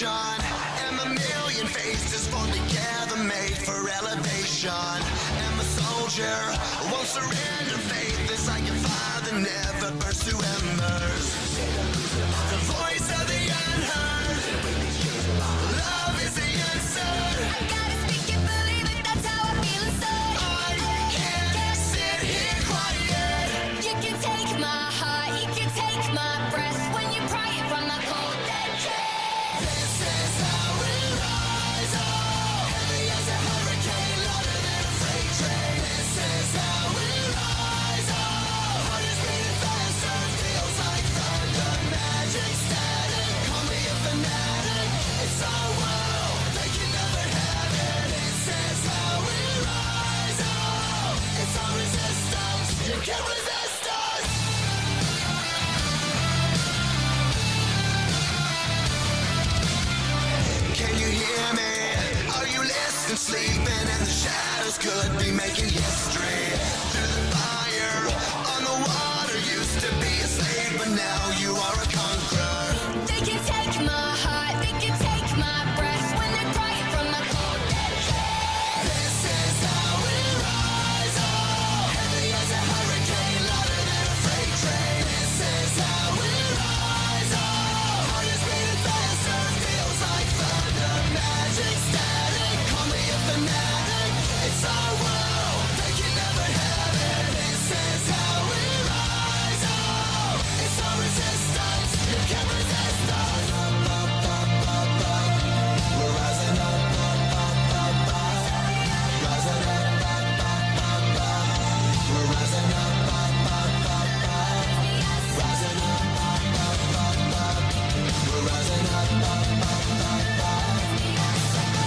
And a million faces formed together, made for elevation. And my soldier won't surrender faith. It's like a fire that never burns to embers. The voice of the unheard. Love is the answer. I gotta speak it, believe it, that's how I feel inside. I can't sit here quiet. You can take my heart, you can take my breath. When you pry it from my cold dead chest. This is how we rise up. Heavy as a hurricane, louder than a freight train. This is how we rise up. Heart is beating faster, feels like thunder. Magic static, call me a fanatic. It's our world, they can never have it. This is how we rise up. It's our resistance, you can't resist us. Can you hear me? Are you listening? Sleeping in the shadows could be making history. Through the fire, on the water, used to be a slave, but now you are a conqueror. They can take my heart, they can take my breath. When they pry it from my cold dead chest. This is how we rise up. Heavy as a hurricane, louder than a freight train. This is how we rise up. Heart is beating faster, feels like thunder. Magic static, call me a fanatic. It's our world, they can never have it. This is how we rise up. It's our resistance, you can't resist us. We're rising up, rising up, we're rising up, rising up, we're rising up.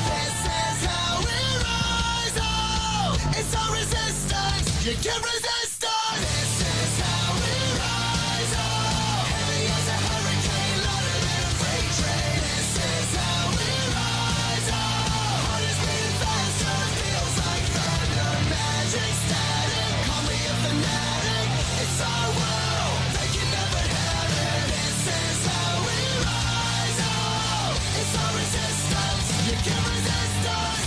This is how we rise up. It's our resistance, you can't resist us. This is how we rise up. Heavy as a hurricane, louder than a freight train. This is how we rise up. Heart is beating faster, feels like thunder. Magic static, call me a fanatic. It's our world, they can never have it. This is how we rise up. It's our resistance, you can't resist us.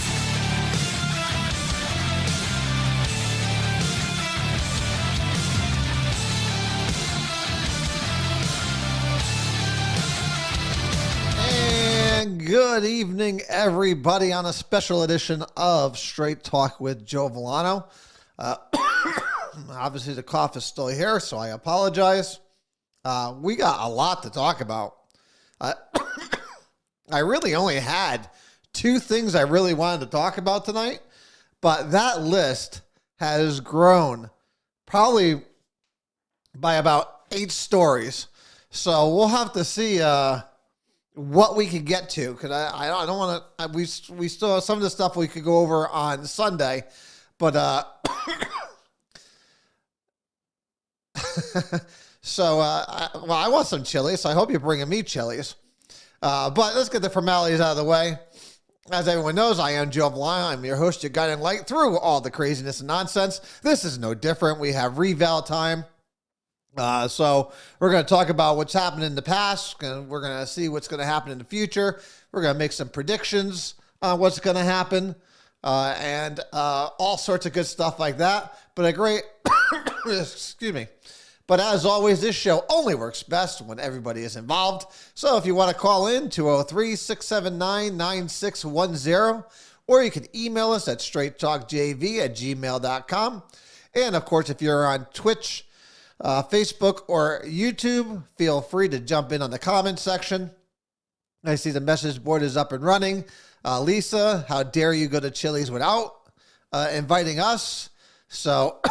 And good evening, everybody, on a special edition of Straight Talk with Joe Vollano. Obviously, the cough is still here, so I apologize. We got a lot to talk about. I really only had two things I really wanted to talk about tonight, but that list has grown probably by about 8 stories. So we'll have to see what we could get to, because I don't want to. We still have some of the stuff we could go over on Sunday, but So, I want some chilies. So I hope you're bringing me chilies. But let's get the formalities out of the way. As everyone knows, I am Joe Vollano. I'm your host, your guiding light through all the craziness and nonsense. This is no different. We have reval time. So we're going to talk about what's happened in the past. We're going to see what's going to happen in the future. We're going to make some predictions on what's going to happen and all sorts of good stuff like that. But a great, excuse me. But as always, this show only works best when everybody is involved. So if you want to call in, 203-679-9610, or you can email us at straighttalkjv@gmail.com. And of course, if you're on Twitch, Facebook, or YouTube, feel free to jump in on the comment section. I see the message board is up and running. Lisa, how dare you go to Chili's without inviting us? So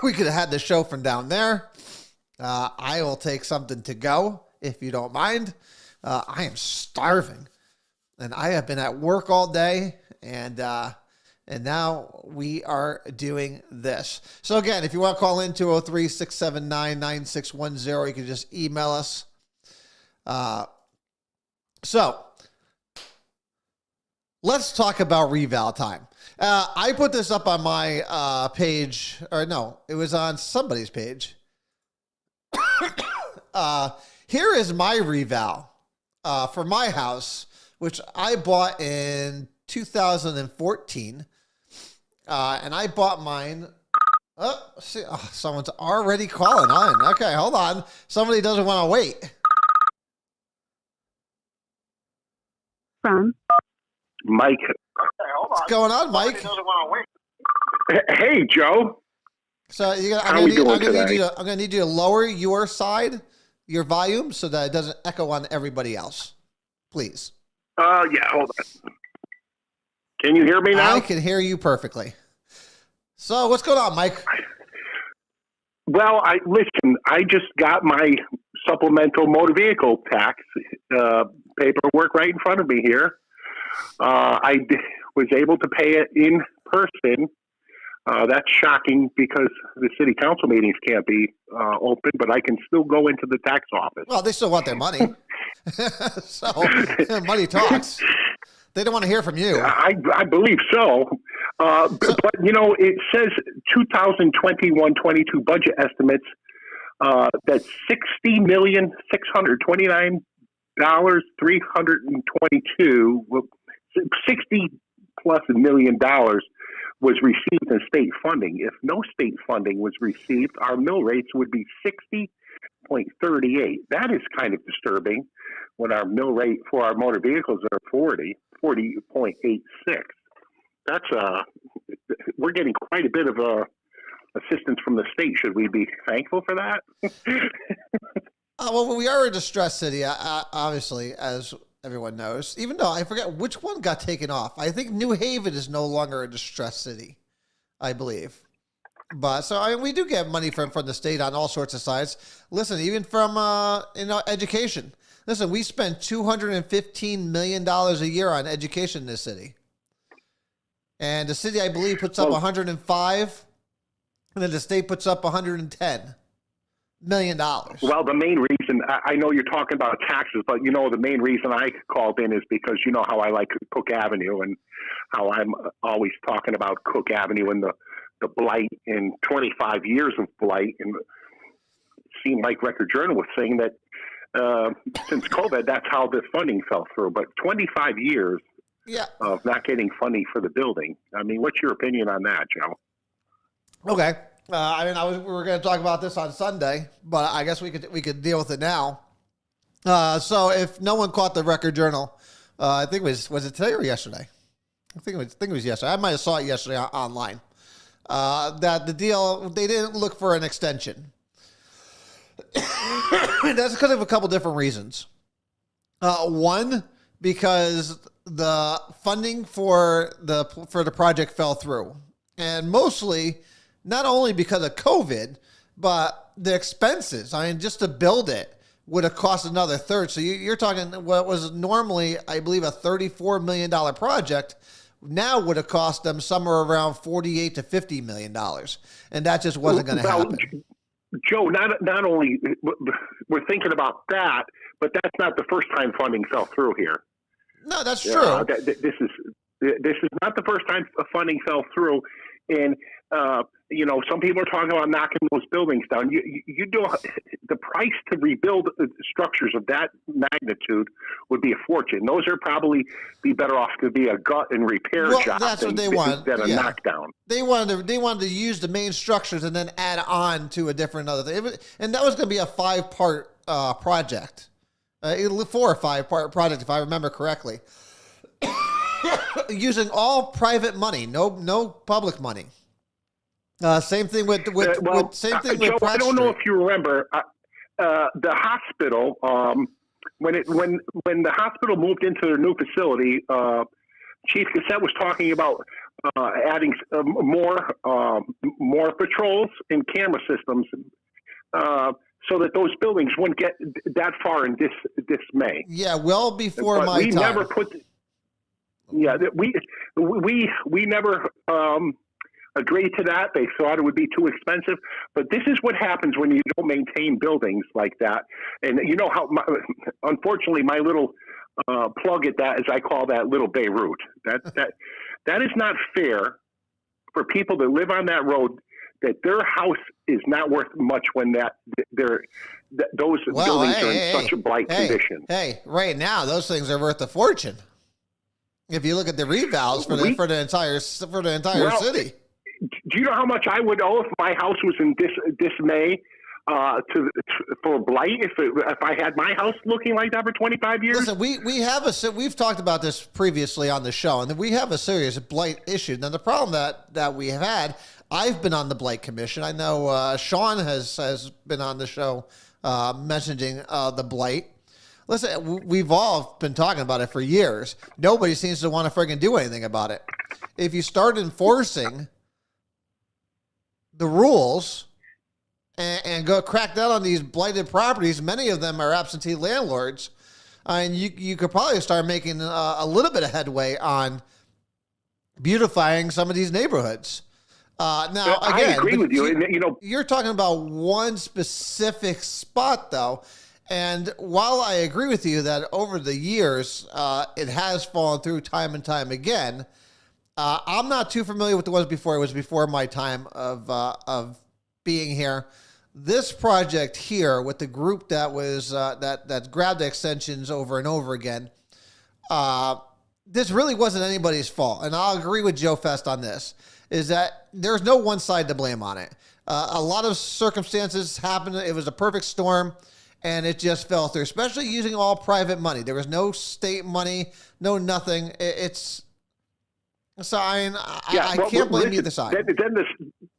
we could have had the show from down there. I will take something to go if you don't mind. I am starving, and I have been at work all day, and now we are doing this. So again, if you want to call in, 203-679-9610, you can just email us. So let's talk about reval time. I put this up on my page, or no, it was on somebody's page. Here is my reval for my house, which I bought in 2014. And I bought mine. Someone's already calling on. Okay, hold on. Somebody doesn't want to wait. From Mike. What's going on, Mike? Hey, Joe. So How are we doing today? I'm gonna need you to lower your side, your volume, so that it doesn't echo on everybody else. Please. Yeah, hold on. Can you hear me now? I can hear you perfectly. So what's going on, Mike? Well, listen, I just got my supplemental motor vehicle tax paperwork right in front of me here. Was able to pay it in person. That's shocking because the city council meetings can't be open, but I can still go into the tax office. Well, they still want their money. So money talks. They don't want to hear from you. I believe so. But, you know, it says 2021-22 budget estimates that's $60,629,322, 60 plus $1 million was received in state funding. If no state funding was received, our mill rates would be 60.38. That is kind of disturbing when our mill rate for our motor vehicles are 40.86. That's we're getting quite a bit of assistance from the state. Should we be thankful for that? Well, we are a distressed city, obviously, as everyone knows. Even though I forget which one got taken off. I think New Haven is no longer a distressed city, I believe. But so we do get money from the state on all sorts of sides. Listen, even from education. Listen, we spend $215 million a year on education in this city. And the city, I believe, puts up 105, and then the state puts up $110 million. Well, the main reason, I know you're talking about taxes, but, you know, the main reason I called in is because you know how I like Cook Avenue and how I'm always talking about Cook Avenue and the blight and 25 years of blight. And it seemed like Record Journal was saying that since COVID, that's how the funding fell through. But 25 years of not getting funding for the building. I mean, what's your opinion on that, Joe? Okay. We were going to talk about this on Sunday, but I guess we could deal with it now. So if no one caught the Record Journal, I think it was it today or yesterday? I think it was yesterday. I might have saw it yesterday online. That the deal, they didn't look for an extension. That's because of a couple different reasons. One, because the funding for the project fell through, and mostly not only because of COVID, but the expenses. I mean, just to build it would have cost another third. So you're talking what was normally, I believe, a $34 million project now would have cost them somewhere around $48 to $50 million. And that just wasn't going to happen. Joe, not only we're thinking about that, but that's not the first time funding fell through here. No, that's true. This is not the first time funding fell through, and some people are talking about knocking those buildings down. You do the price to rebuild structures of that magnitude would be a fortune. Those are probably be better off to be a gut and repair job that's what they want. Than a knockdown. They wanted to use the main structures and then add on to a different other thing. And that was going to be a 5-part project, 4 or 5-part project if I remember correctly, using all private money, no public money. Same thing with Joe, I don't know if you remember the hospital when the hospital moved into their new facility. Chief Cassette was talking about adding more patrols and camera systems so that those buildings wouldn't get that far in dismay. Yeah, well before my time. Never put. Yeah, we never. Agreed to that. They thought it would be too expensive. But this is what happens when you don't maintain buildings like that. And you know how, unfortunately, my little plug at that is I call that little Beirut. That is not fair for people that live on that road, that their house is not worth much when those buildings are in such a blight condition. Hey, right now, those things are worth a fortune. If you look at the revals for the entire city. Do you know how much I would owe if my house was in dismay for blight? If I had my house looking like that for 25 years? Listen, we've talked about this previously on the show, and we have a serious blight issue. Now, the problem that we have had, I've been on the blight commission. I know Sean has been on the show mentioning the blight. Listen, we've all been talking about it for years. Nobody seems to want to friggin' do anything about it. If you start enforcing the rules and go crack down on these blighted properties, many of them are absentee landlords, and you could probably start making a little bit of headway on beautifying some of these neighborhoods. Now, again, I agree with you. You're talking about one specific spot, though. And while I agree with you that over the years it has fallen through time and time again, I'm not too familiar with the ones before. It was before my time of being here. This project here with the group that was that grabbed the extensions over and over again, this really wasn't anybody's fault. And I'll agree with Joe Fest on this, is that there's no one side to blame on it. A lot of circumstances happened. It was a perfect storm. And it just fell through, especially using all private money. There was no state money, no nothing. I can't blame either side. Then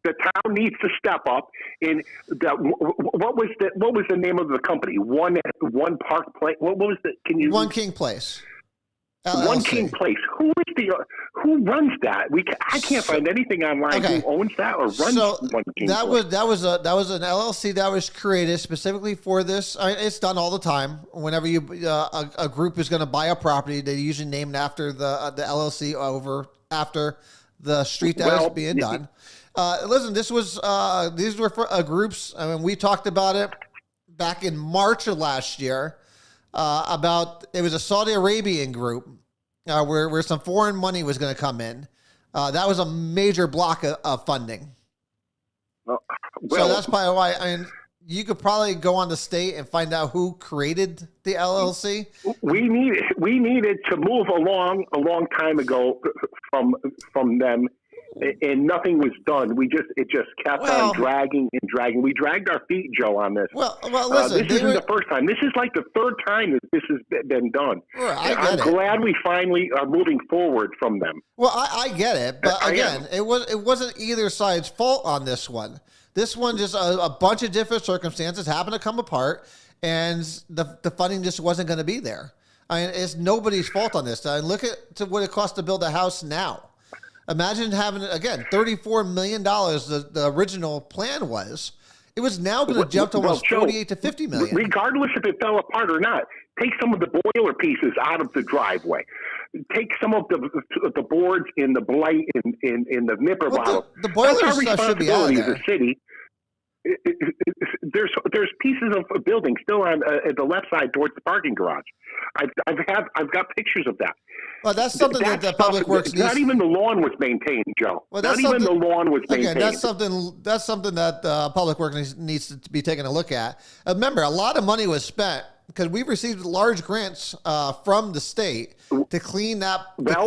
the town needs to step up. What was the name of the company? One Park Place. What was the? One King Place. LLC. One King Place. Who runs that? I can't find anything online who owns that or runs One King Place. That was an LLC that was created specifically for this. It's done all the time. Whenever a group is going to buy a property, they usually name it after the LLC over after the street that was being done. Listen, these were for groups. I mean, we talked about it back in March of last year. It was a Saudi Arabian group where some foreign money was going to come in. That was a major block of funding. So that's probably why. I mean, you could probably go on the state and find out who created the LLC. We needed to move along a long time ago from them. And nothing was done. It just kept on dragging and dragging. We dragged our feet, Joe, on this. Well, listen. This isn't the first time. This is like the third time that this has been done. I'm glad we finally are moving forward from them. Well, I get it, but again, it wasn't either side's fault on this one. This one just a bunch of different circumstances happened to come apart, and the funding just wasn't going to be there. I mean, it's nobody's fault on this. I mean, look at what it costs to build a house now. Imagine having, again, $34 million, the original plan was. It was now going to jump to almost $48 to $50 million. Regardless if it fell apart or not, take some of the boiler pieces out of the driveway. Take some of the boards in the blight in the nipper bottle. The boiler stuff should be out of there. As a city. there's pieces of a building still on the left side towards the parking garage. I've got pictures of that. Well, that's something that the Public Works needs. Not even the lawn was maintained, Joe. Well, not even the lawn was maintained. Again, that's something that Public Works needs to be taking a look at. Remember, a lot of money was spent because we received large grants from the state to clean that.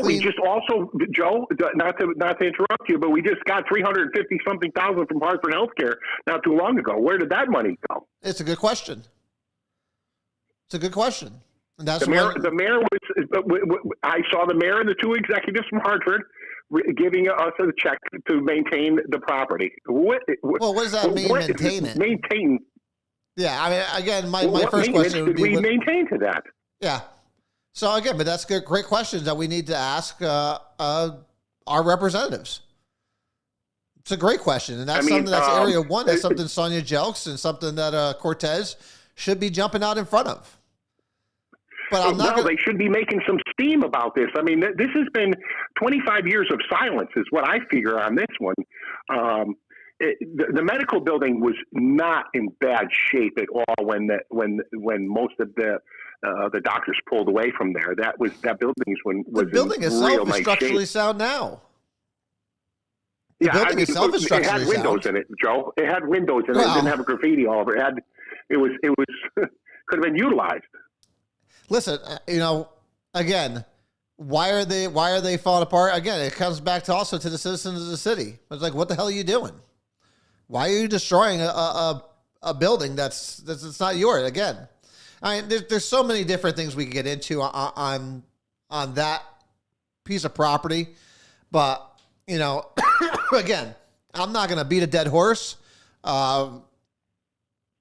We just also, Joe, not to interrupt you, but we just got $350-something thousand from Hartford Healthcare not too long ago. Where did that money go? It's a good question. It's a good question. And that's the mayor was. I saw the mayor and the two executives from Hartford giving us a check to maintain the property. Well, what does that mean? Maintain it. Maintain. Yeah, I mean, again, my first question would be: we maintain to that? Yeah. So again, but that's good, great questions that we need to ask our representatives. It's a great question, and that's something that's Area 1. That's something Sonia Jelks and something that Cortez should be jumping out in front of. But I'm not. They should be making some steam about this. I mean, this has been 25 years of silence, is what I figure on this one. The medical building was not in bad shape at all when most of the doctors pulled away from there. That building was the building itself is structurally sound now. The building itself is structurally sound. It had windows in it, Joe. It had windows in it. It didn't have a graffiti all over it. It was could have been utilized. Listen, again, why are they falling apart? Again, it comes back to also to the citizens of the city. It's like, what the hell are you doing? Why are you destroying a building that's not yours? Again, I mean, there's so many different things we could get into on that piece of property, but again, I'm not going to beat a dead horse.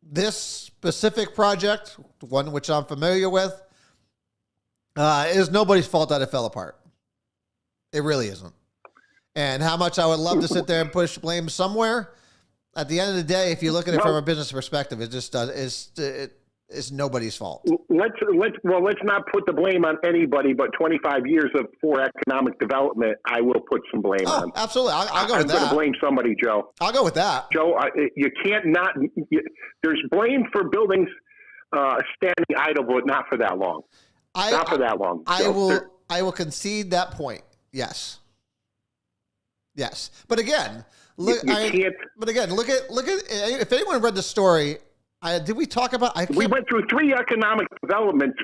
This specific project, one which I'm familiar with, is nobody's fault that it fell apart. It really isn't. And how much I would love to sit there and push blame somewhere, at the end of the day, if you look at it from a business perspective, it just it's nobody's fault. Let's not put the blame on anybody, but 25 years of poor economic development, I will put some blame on. Absolutely. I'll go with that. I'm going to blame somebody, Joe. I'll go with that. Joe, you can't not. There's blame for buildings standing idle, but not for that long. Not for that long. I will concede that point. Yes. But again, look. But again, look at. If anyone read the story, did we talk about? We went through 3 economic development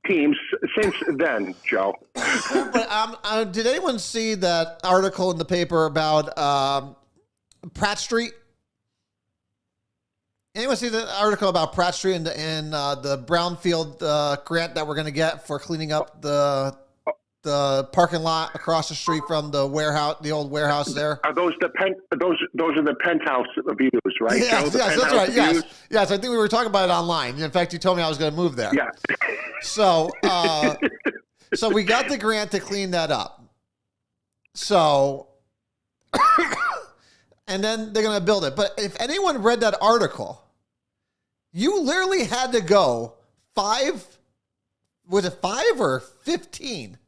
teams since then, Joe. But did anyone see that article in the paper about Pratt Street? Anyone see the article about Pratt Street and the brownfield grant that we're going to get for cleaning up the parking lot across the street from the warehouse, the old warehouse there? Are those those are the penthouse views, right? Yes, that's right. Yes. I think we were talking about it online. In fact, you told me I was going to move there. Yeah. So, so we got the grant to clean that up. So. And then they're going to build it. But if anyone read that article, you literally had to go 5 or 15?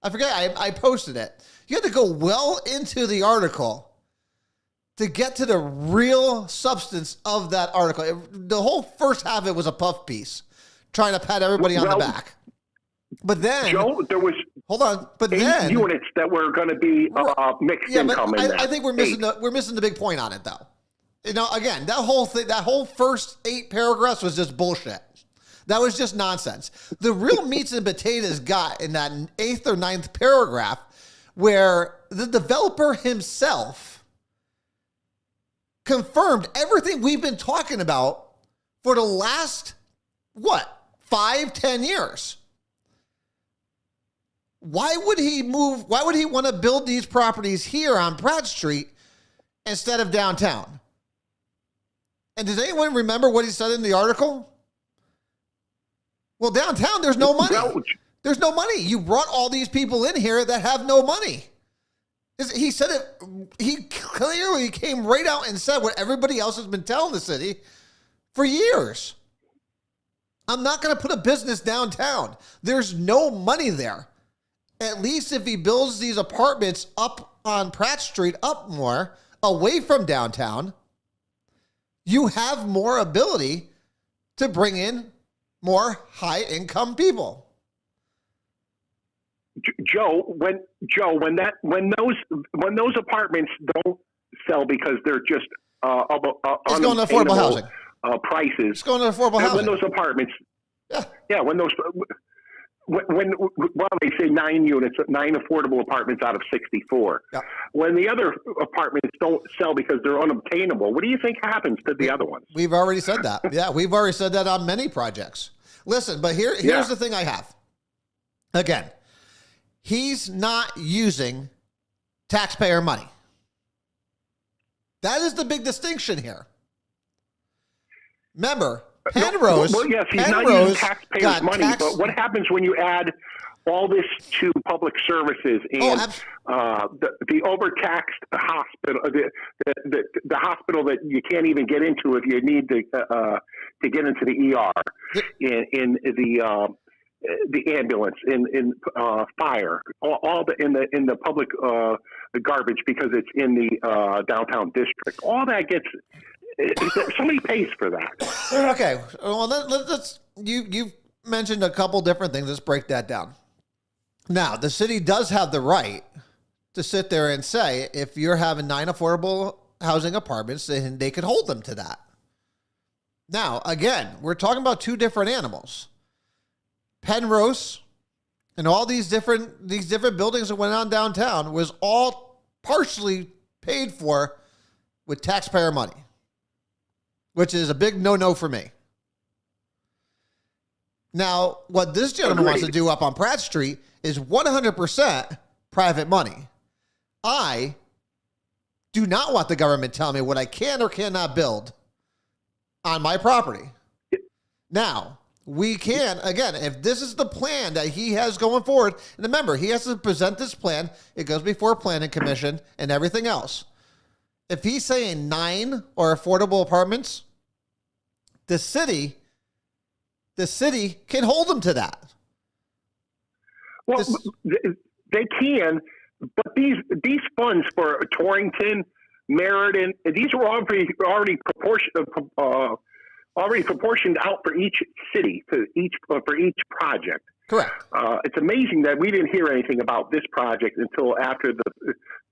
I forget. I posted it. You had to go well into the article to get to the real substance of that article. The whole first half of it was a puff piece, trying to pat everybody on the back. But then, Joe, there was hold on. But 8 then units that were going to be mixed income in that. I think we're missing the big point on it, though. Again, that whole first 8 paragraphs was just bullshit. That was just nonsense. The real meats and potatoes got in that 8th or 9th paragraph, where the developer himself confirmed everything we've been talking about for the last 5-10 years. Why would he move? Why would he want to build these properties here on Pratt Street instead of downtown? And does anyone remember what he said in the article? Well, downtown, there's no money. There's no money. You brought all these people in here that have no money. He said it. He clearly came right out and said what everybody else has been telling the city for years. I'm not going to put a business downtown. There's no money there. At least if he builds these apartments up on Pratt Street, up more, away from downtown, you have more ability to bring in more high income people. Joe, when those apartments don't sell because they're just It's going to affordable housing. Prices. It's going to affordable housing. When those apartments, yeah, when they say 9 units, 9 affordable apartments out of 64. Yeah. When the other apartments don't sell because they're unobtainable, what do you think happens to the other ones? We've already said that. Yeah, we've already said that on many projects. Listen, but here's the thing I have. Again, he's not using taxpayer money. That is the big distinction here. Remember, Penrose. Well, yes, he's not using taxpayers' money, but what happens when you add all this to public services and the overtaxed hospital, the hospital that you can't even get into if you need to get into the ER, in the ambulance, in fire, all in the public the garbage because it's in the downtown district. All that gets. Somebody pays for that. Okay. Well, let's. You've mentioned a couple different things. Let's break that down. Now, the city does have the right to sit there and say, if you're having 9 affordable housing apartments, then they could hold them to that. Now, again, we're talking about two different animals. Penrose and all these different buildings that went on downtown was all partially paid for with taxpayer money, which is a big no-no for me. Now, what this gentleman wants to do up on Pratt Street is 100% private money. I do not want the government telling me what I can or cannot build on my property. Now, we can, again, if this is the plan that he has going forward, and remember, he has to present this plan. It goes before planning commission and everything else. If he's saying 9 or affordable apartments, the city can hold them to that. Well, they can, but these funds for Torrington, Meriden, these are already proportioned out for each city for each project. Correct. It's amazing that we didn't hear anything about this project until after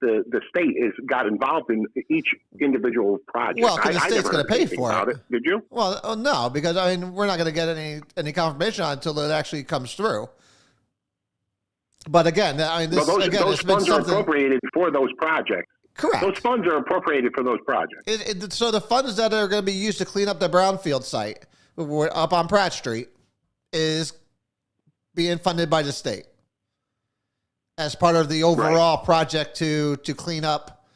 the state got involved in each individual project. Well, because the state's going to pay for it. Did you? Well, no, because I mean we're not going to get any confirmation on it until it actually comes through. But again, I mean, those funds are appropriated for those projects. Correct. Those funds are appropriated for those projects. So the funds that are going to be used to clean up the brownfield site up on Pratt Street is being funded by the state as part of the overall project to clean up,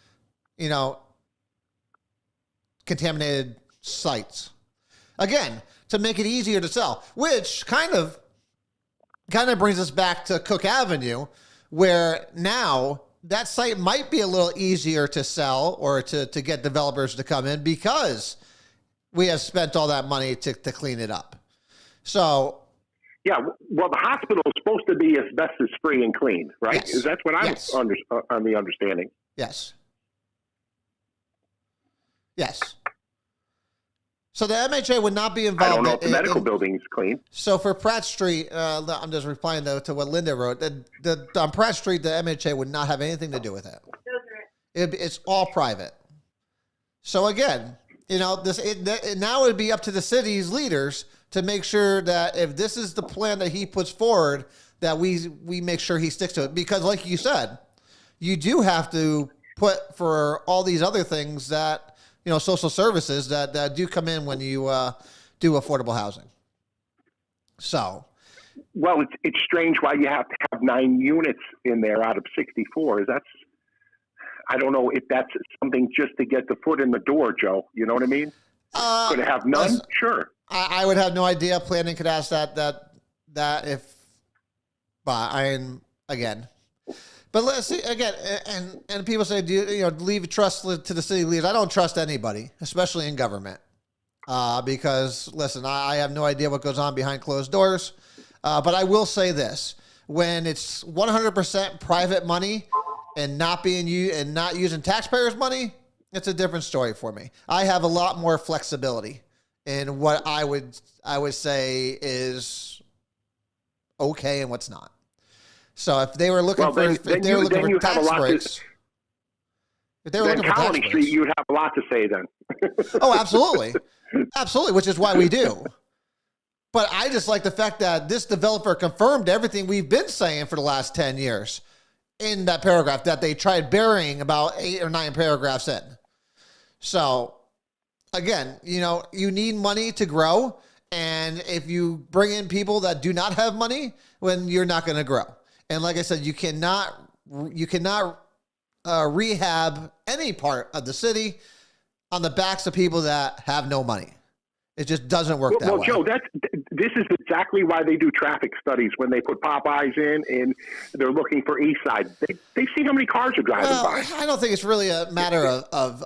contaminated sites. Again, to make it easier to sell, which kind of brings us back to Cook Avenue, where now that site might be a little easier to sell or to get developers to come in because we have spent all that money to clean it up. So, yeah, well, the hospital is supposed to be asbestos free and clean, right? Yes. That's what I'm on the understanding. Yes. So the MHA would not be involved. I don't know if the medical building is clean. So for Pratt Street, I'm just replying to what Linda wrote. On Pratt Street, the MHA would not have anything to do with it. It's all private. So again, now it would be up to the city's leaders to make sure that if this is the plan that he puts forward, that we make sure he sticks to it. Because like you said, you do have to put for all these other things that, social services that do come in when you do affordable housing. So. Well, it's strange why you have to have 9 units in there out of 64. I don't know if that's something just to get the foot in the door, Joe. You know what I mean? Could it have none? Sure. I would have no idea. Planning could ask that if, but again. But let's see again, and people say, do you leave trust to the city leaders? I don't trust anybody, especially in government, because listen, I have no idea what goes on behind closed doors. But I will say this: when it's 100% private money and not using taxpayers' money, It's a different story for me. I have a lot more flexibility in what I would say is okay and what's not. So if they were looking for tax breaks, if they were looking for tax Colony breaks, Street, you'd have a lot to say then. oh, absolutely, absolutely, which is why we do. But I just like the fact that this developer confirmed everything we've been saying for the last 10 years in that paragraph that they tried burying about 8 or 9 paragraphs in. So again, you need money to grow. And if you bring in people that do not have money, then you're not going to grow. And like I said, you cannot rehab any part of the city on the backs of people that have no money. It just doesn't work that way. Well, Joe, this is exactly why they do traffic studies when they put Popeyes in and they're looking for East Side. They see how many cars are driving by. I don't think it's really a matter of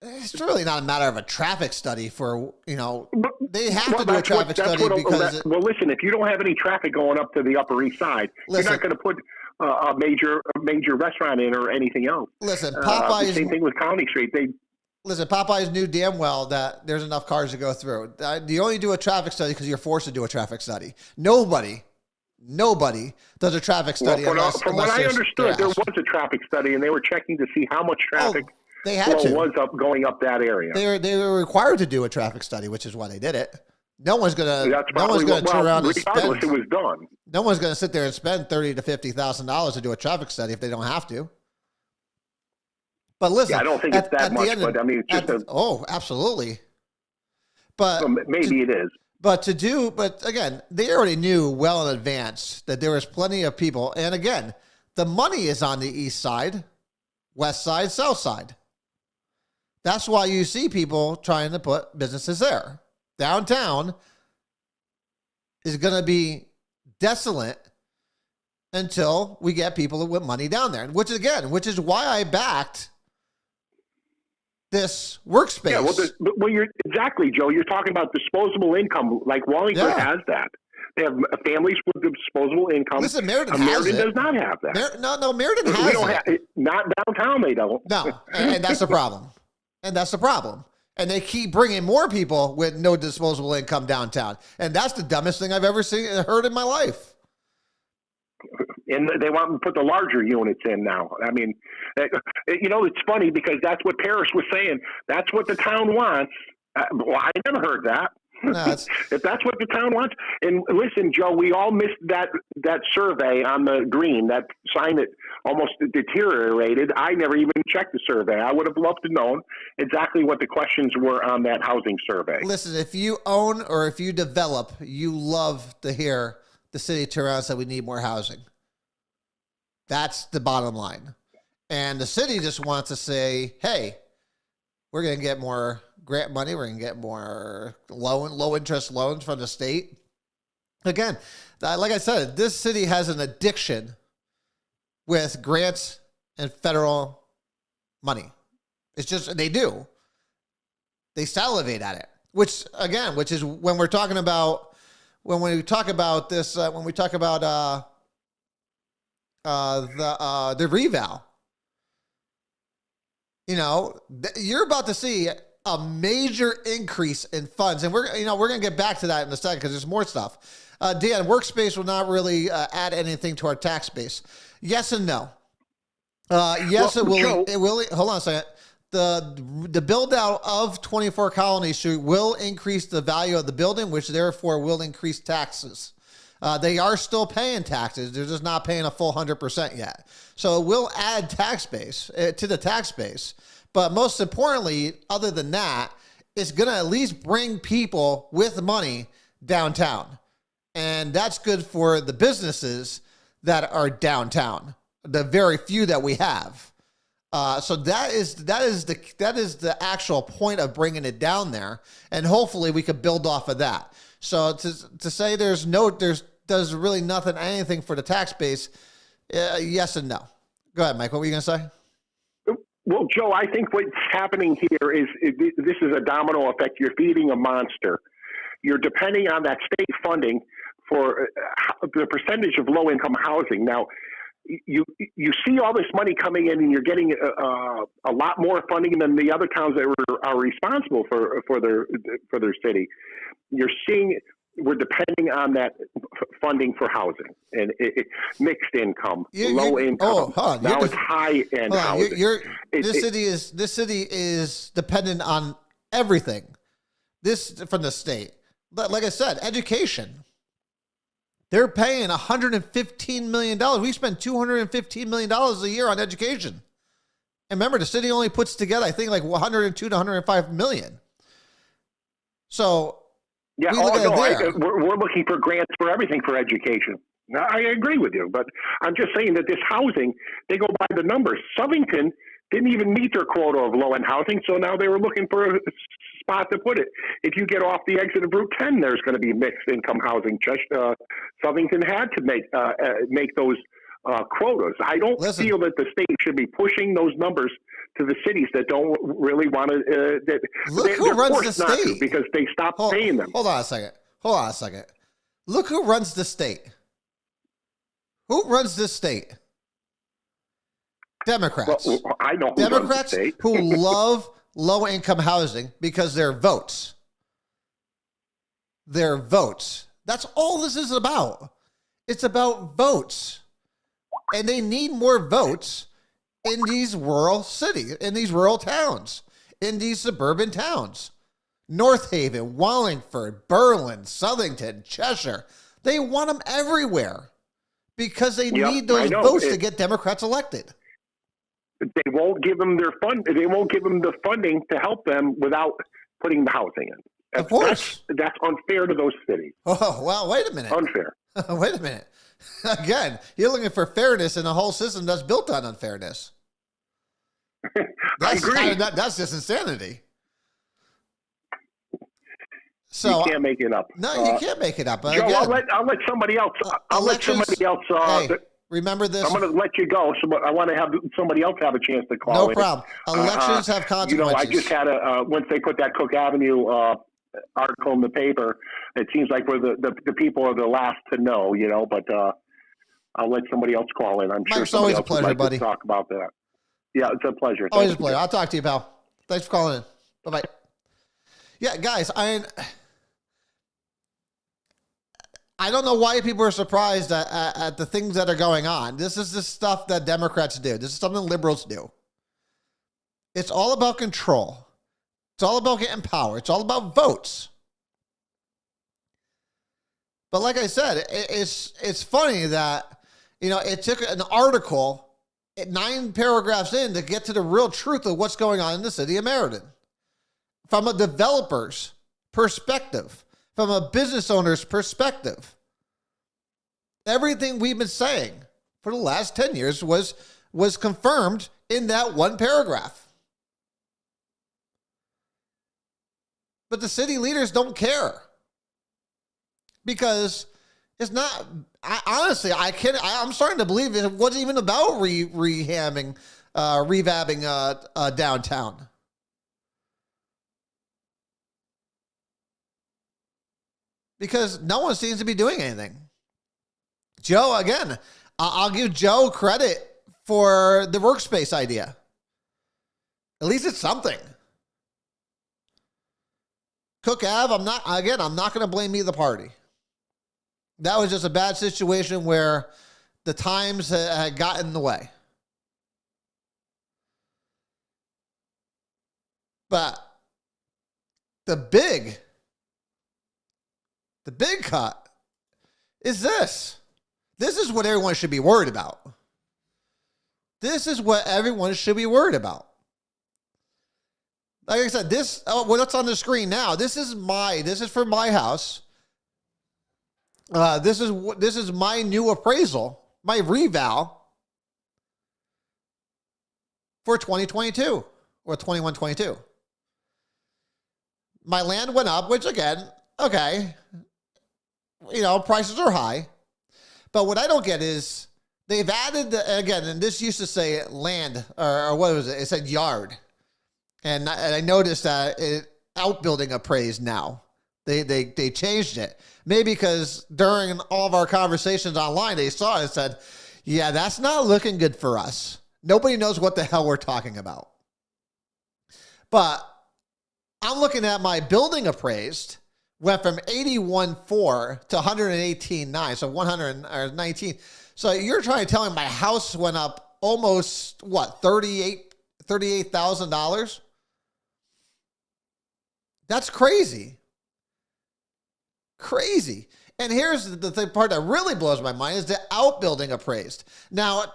it's really not a matter of a traffic study for, they have to do a traffic study because... Well, listen, if you don't have any traffic going up to the Upper East Side, you're not going to put a major restaurant in or anything else. Listen, Popeyes... Same thing with County Street. Listen, Popeyes knew damn well that there's enough cars to go through. You only do a traffic study because you're forced to do a traffic study. Nobody does a traffic study. From what I understood, there was a traffic study, and they were checking to see how much traffic was going up that area. They were required to do a traffic study, which is why they did it. No one's gonna turn around and spend. It was done. No one's gonna sit there and spend $30,000 to $50,000 to do a traffic study if they don't have to. But listen, I don't think it's that much. But I mean, it's just absolutely. But maybe it is. But again, they already knew well in advance that there was plenty of people. And again, the money is on the east side, west side, south side. That's why you see people trying to put businesses there. Downtown is going to be desolate until we get people with money down there. Which is why I backed this workspace. Yeah, well, you're exactly, Joe. You're talking about disposable income. Like Wallingford has that. They have families with disposable income. Listen, Meriden does not have that. No, Meriden has it. Not downtown, they don't. No, and that's the problem. And they keep bringing more people with no disposable income downtown. And that's the dumbest thing I've ever heard in my life. And they want to put the larger units in now. I mean, it's funny because that's what Paris was saying. That's what the town wants. Well, I never heard that. No, if that's what the town wants. And listen, Joe, we all missed that survey on the green, that sign that almost deteriorated. I never even checked the survey. I would have loved to know exactly what the questions were on that housing survey. Listen, if you own or if you develop, you love to hear the city turn around and say we need more housing. That's the bottom line. And the city just wants to say, hey, we're going to get more grant money. We're going to get more low interest loans from the state. Again, like I said, this city has an addiction with grants and federal money. It's just, they do. They salivate at it, which is when we're talking about, when we talk about this, when we talk about the reval, you're about to see a major increase in funds, and we're going to get back to that in a second because there's more stuff. Dan, workspace will not really add anything to our tax base. Yes and no. Yes, well, it will. Joe, it will. Hold on a second. The build out of 24 Colony Street will increase the value of the building, which therefore will increase taxes. They are still paying taxes. They're just not paying a full 100% yet. So it will add tax base to the tax base. But most importantly, other than that, it's going to at least bring people with money downtown. And that's good for the businesses that are downtown, the very few that we have. So that is the actual point of bringing it down there. And hopefully we could build off of that. So to say there's really anything for the tax base, yes and no. Go ahead, Mike. What were you going to say? Well, Joe, I think what's happening here is this is a domino effect. You're feeding a monster. You're depending on that state funding for the percentage of low-income housing. Now, you see all this money coming in, and you're getting a lot more funding than the other towns that are responsible for their city. You're seeing we're depending on that funding for housing and mixed income, low income. Oh, hold on. Now it's high end housing. This city is dependent on everything. This from the state. But like I said, education. They're paying $115 million. We spend $215 million a year on education. And remember, the city only puts together, I think, like 102 to 105 million. So, yeah, we're looking for grants for everything for education. Now, I agree with you, but I'm just saying that this housing, they go by the numbers. Southington didn't even meet their quota of low-end housing, so now they were looking for a spot to put it. If you get off the exit of Route 10, there's going to be mixed-income housing. Southington had to make those quotas. I don't feel that the state should be pushing those numbers to the cities that don't really want to. Look who runs the state because they stopped paying them. Hold on a second. Look who runs the state. Who runs this state? Democrats. Well, I know who Democrats runs the state. who love low-income housing because their votes. Their votes. That's all this is about. It's about votes. And they need more votes in these rural cities, in these rural towns, in these suburban towns. North Haven, Wallingford, Berlin, Southington, Cheshire. They want them everywhere because they need those votes to get Democrats elected. They won't give them their fund. They won't give them the funding to help them without putting the housing in. Of course. That's unfair to those cities. Oh, well, wait a minute. Unfair. Wait a minute. Again, you're looking for fairness in a whole system that's built on unfairness. I agree. That's just insanity. So you can't make it up. No, you can't make it up. Joe, again, I'll let somebody else. I'll let somebody else. Hey, remember this. I'm going to let you go. So I want to have somebody else have a chance to call. No problem. Elections have consequences. I just had once they put that Cook Avenue article in the paper, it seems like we're the people are the last to know. But I'll let somebody else call in. I'm sure Mike's somebody always a else pleasure, would like buddy. to talk about that. Yeah, it's a pleasure. Always a pleasure. I'll talk to you, pal. Thanks for calling in. Bye-bye. Yeah, guys, I don't know why people are surprised at the things that are going on. This is the stuff that Democrats do. This is something liberals do. It's all about control. It's all about getting power. It's all about votes. But like I said, it's funny that, it took an article 9 paragraphs in to get to the real truth of what's going on in the city of Meriden. From a developer's perspective, from a business owner's perspective. Everything we've been saying for the last 10 years was confirmed in that one paragraph. But the city leaders don't care. Because it's not, I'm starting to believe it wasn't even about revamping downtown. Because no one seems to be doing anything. Joe, again, I'll give Joe credit for the workspace idea. At least it's something. Cook Ave, I'm not going to blame either party. That was just a bad situation where the times had gotten in the way. But the big cut is this. This is what everyone should be worried about. This is what everyone should be worried about. Like I said, what's on the screen now, this is for my house. This is my new appraisal, my reval for 2022 or 21-22. My land went up, which again, okay, prices are high. But what I don't get is they've added, and this used to say land, or what was it? It said yard. And I noticed that outbuilding appraised now. They changed it. Maybe because during all of our conversations online, they saw it and said, Yeah, that's not looking good for us. Nobody knows what the hell we're talking about. But I'm looking at my building appraised went from 81.4 to 118.9, so 119. So you're trying to tell me my house went up almost what, $38,000? That's crazy. Crazy. And here's the part that really blows my mind is the outbuilding appraised. Now,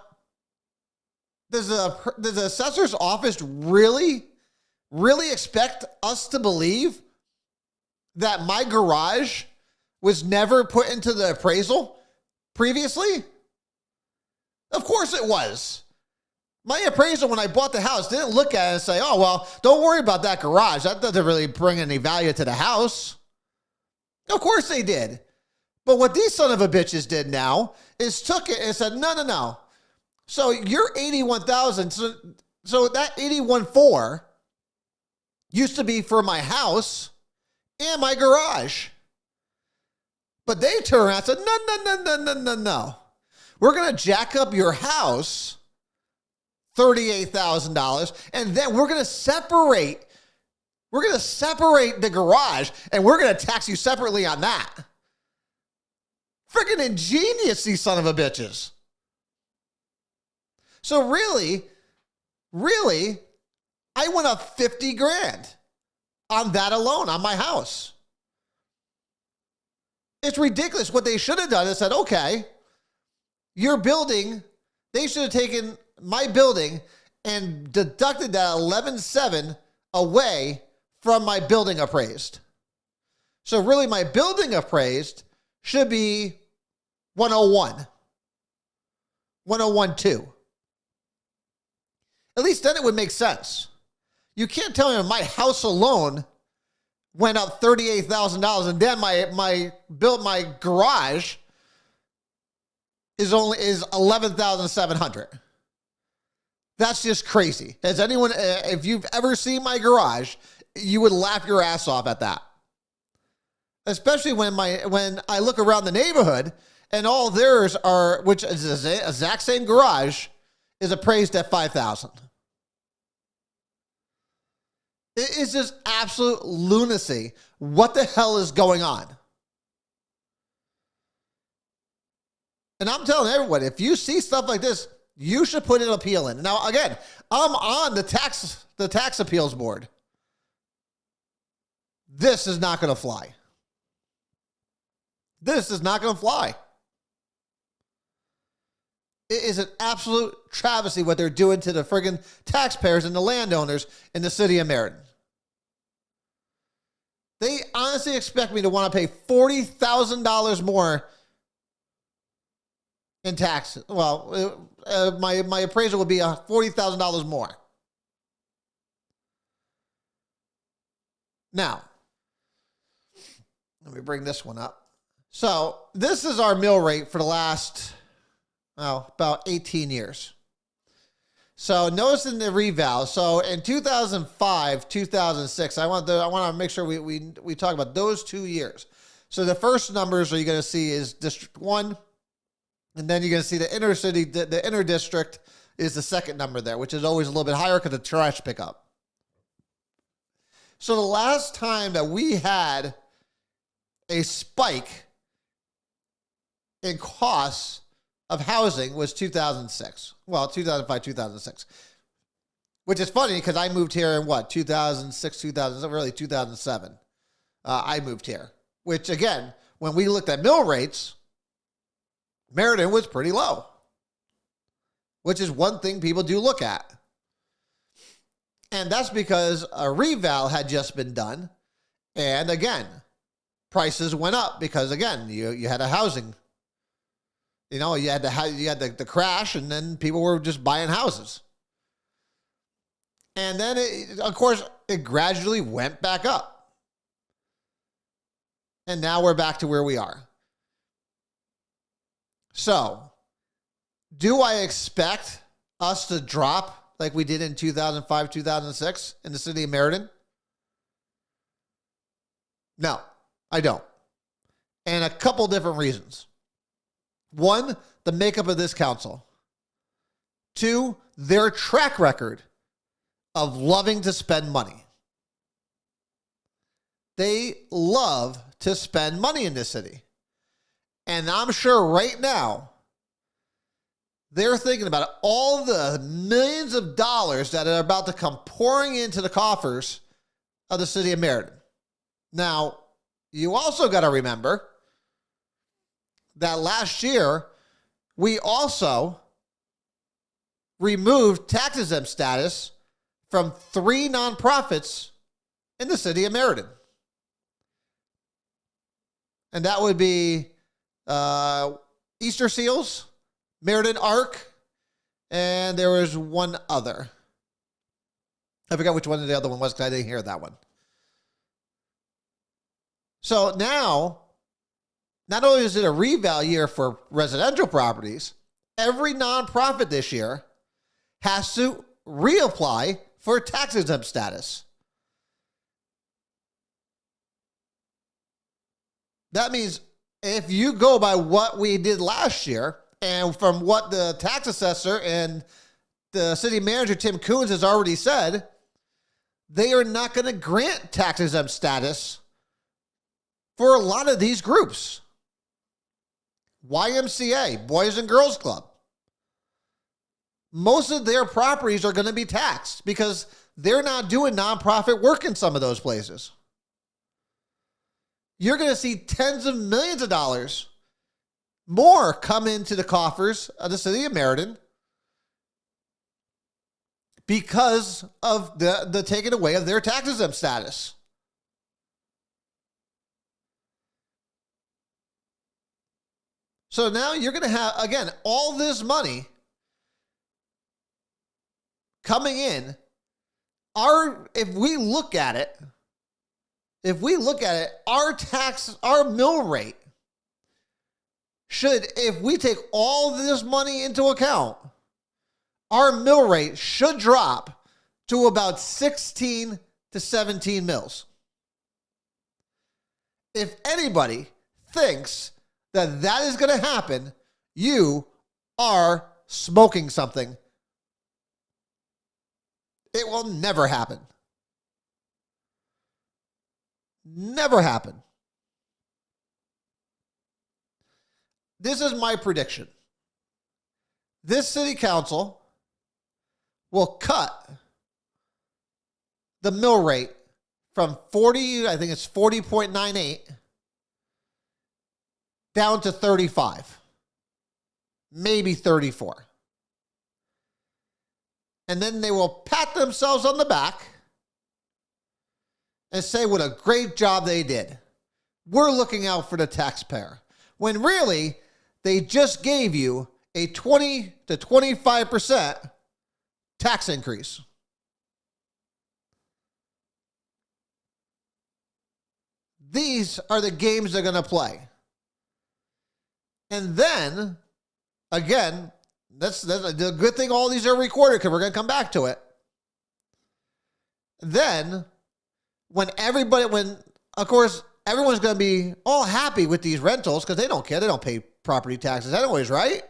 does the assessor's office really expect us to believe that my garage was never put into the appraisal previously? Of course it was. My appraisal when I bought the house didn't look at it and say, oh, well, don't worry about that garage. That doesn't really bring any value to the house. Of course they did. But what these son of a bitches did now is took it and said, no. So you're 81,000. So that 81.4 used to be for my house and my garage. But they turned around and said, no. We're going to jack up your house $38,000, and then we're going to separate the garage, and we're going to tax you separately on that. Freaking ingenious, these son of a bitches. So really, I went up 50 grand on that alone, on my house. It's ridiculous. What they should have done is said, okay, your building, they should have taken my building and deducted that 11.7 away from my building appraised. So really my building appraised should be 101, 101.2. At least then it would make sense. You can't tell me my house alone went up $38,000 and then my garage is 11,700. That's just crazy. Has anyone, if you've ever seen my garage, you would laugh your ass off at that. Especially when I look around the neighborhood and all theirs are, which is the exact same garage, is appraised at 5,000. It is just absolute lunacy. What the hell is going on? And I'm telling everyone, if you see stuff like this, you should put an appeal in. Now, again, I'm on the tax appeals board. This is not going to fly. This is not going to fly. It is an absolute travesty what they're doing to the friggin' taxpayers and the landowners in the city of Meriden. They honestly expect me to want to pay $40,000 more in taxes. Well, my appraisal would be $40,000 more. Now, let me bring this one up. So this is our mill rate for the last, about 18 years. So notice in the reval. So in 2005, 2006, I want to make sure we talk about those 2 years. So the first numbers are you going to see is District 1, and then you're going to see the inner city, the inner district is the second number there, which is always a little bit higher because of trash pickup. So the last time that we had a spike in costs of housing was 2006. Well, 2005, 2006. Which is funny because I moved here in 2006, 2007. I moved here. Which again, when we looked at mill rates, Meriden was pretty low. Which is one thing people do look at. And that's because a reval had just been done. And again, prices went up because again, you had a housing. You had the crash, and then people were just buying houses. And then, of course, it gradually went back up. And now we're back to where we are. So, do I expect us to drop like we did in 2005, 2006 in the city of Meriden? No, I don't. And a couple different reasons. One, the makeup of this council. Two, their track record of loving to spend money. They love to spend money in this city. And I'm sure right now, they're thinking about all the millions of dollars that are about to come pouring into the coffers of the city of Meriden. Now, you also got to remember that last year, we also removed tax exempt status from 3 nonprofits in the city of Meriden. And that would be Easter Seals, Meriden Arc, and there was one other. I forgot which one the other one was because I didn't hear that one. So now, not only is it a reval year for residential properties, every nonprofit this year has to reapply for tax exempt status. That means if you go by what we did last year, and from what the tax assessor and the city manager, Tim Coons, has already said, they are not going to grant tax exempt status for a lot of these groups. YMCA, Boys and Girls Club. Most of their properties are going to be taxed because they're not doing nonprofit work in some of those places. You're going to see tens of millions of dollars more come into the coffers of the city of Meriden because of the taking away of their tax exempt status. So now you're going to have, again, all this money coming in. If we look at it, our mill rate should, if we take all this money into account, our mill rate should drop to about 16 to 17 mils. If anybody thinks that is going to happen, you are smoking something. It will never happen. Never happen. This is my prediction. This city council will cut the mill rate from 40, I think it's 40.98, down to 35, maybe 34. And then they will pat themselves on the back and say what a great job they did. We're looking out for the taxpayer. When really, they just gave you a 20 to 25% tax increase. These are the games they're going to play. And then, again, that's the good thing all these are recorded because we're going to come back to it. Then, of course, everyone's going to be all happy with these rentals because they don't care. They don't pay property taxes anyways, right?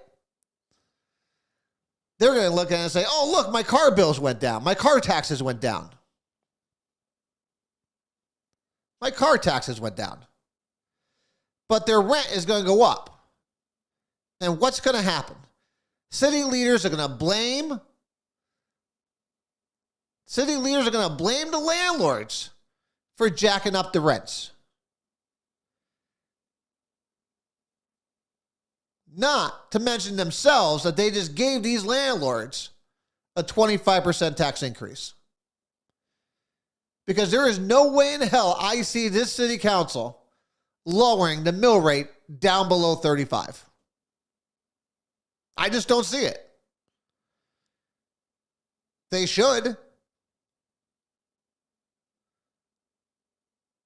They're going to look at it and say, oh, look, my car bills went down. My car taxes went down. My car taxes went down. But their rent is going to go up. And what's going to happen? City leaders are going to blame the landlords for jacking up the rents. Not to mention themselves that they just gave these landlords a 25% tax increase. Because there is no way in hell I see this city council lowering the mill rate down below 35. I just don't see it. They should.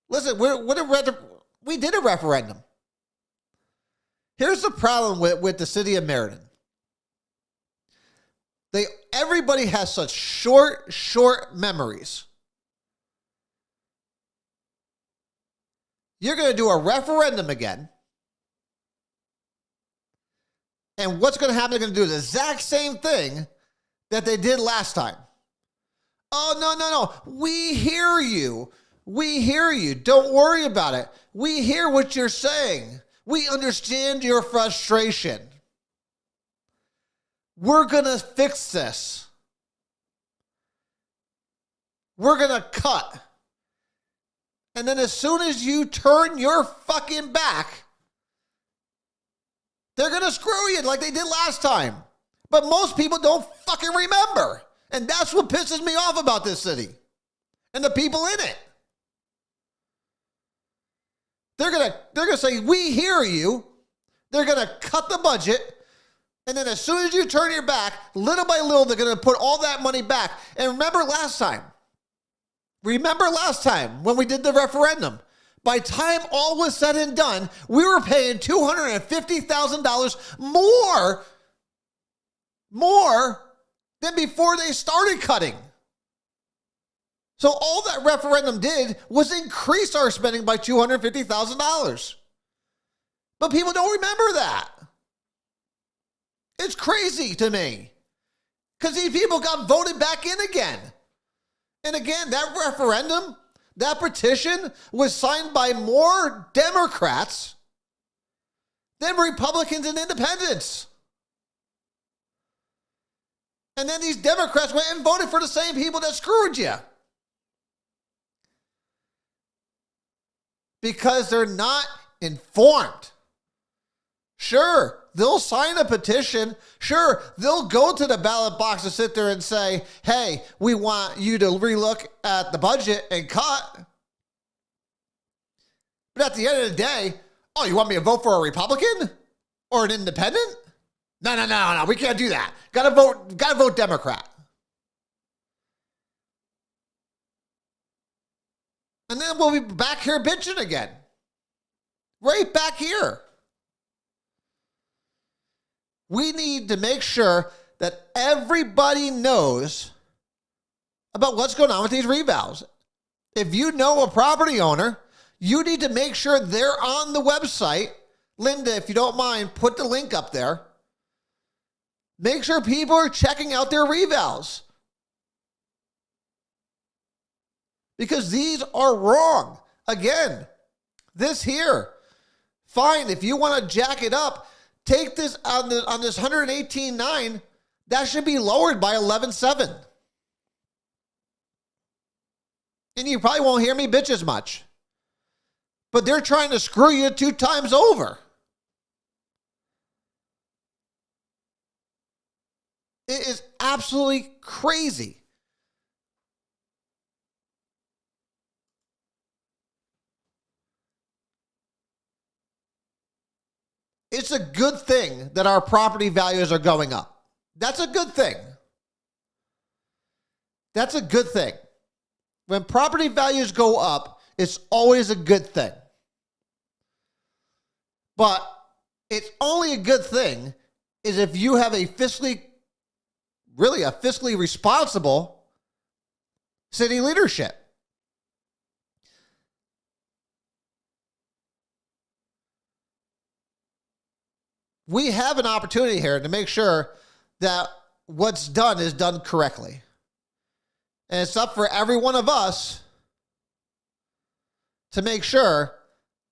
Listen, we did a referendum. Here's the problem with the city of Meriden. Everybody has such short memories. You're going to do a referendum again. And what's going to happen? They're going to do the exact same thing that they did last time. Oh, no. We hear you. We hear you. Don't worry about it. We hear what you're saying. We understand your frustration. We're going to fix this. We're going to cut. And then as soon as you turn your fucking back, they're going to screw you like they did last time. But most people don't fucking remember. And that's what pisses me off about this city and the people in it. They're going to say, we hear you. They're going to cut the budget. And then as soon as you turn your back, little by little, they're going to put all that money back. And remember last time when we did the referendum, by the time all was said and done, we were paying $250,000 more than before they started cutting. So all that referendum did was increase our spending by $250,000. But people don't remember that. It's crazy to me. Because these people got voted back in again. And again, that referendum, that petition was signed by more Democrats than Republicans and independents. And then these Democrats went and voted for the same people that screwed you. Because they're not informed. Sure, they'll sign a petition. Sure, they'll go to the ballot box and sit there and say, hey, we want you to relook at the budget and cut. But at the end of the day, oh, you want me to vote for a Republican or an independent? No, we can't do that. Gotta vote Democrat. And then we'll be back here bitching again. Right back here. We need to make sure that everybody knows about what's going on with these revals. If you know a property owner, you need to make sure they're on the website. Linda, if you don't mind, put the link up there. Make sure people are checking out their revals. Because these are wrong. Again, this here. Fine, if you want to jack it up, take this on this 118.9, that should be lowered by 11.7. And you probably won't hear me bitch as much. But they're trying to screw you 2 times over. It is absolutely crazy. It's a good thing that our property values are going up. That's a good thing. That's a good thing. When property values go up, it's always a good thing. But it's only a good thing is if you have a fiscally responsible city leadership. We have an opportunity here to make sure that what's done is done correctly. And it's up for every one of us to make sure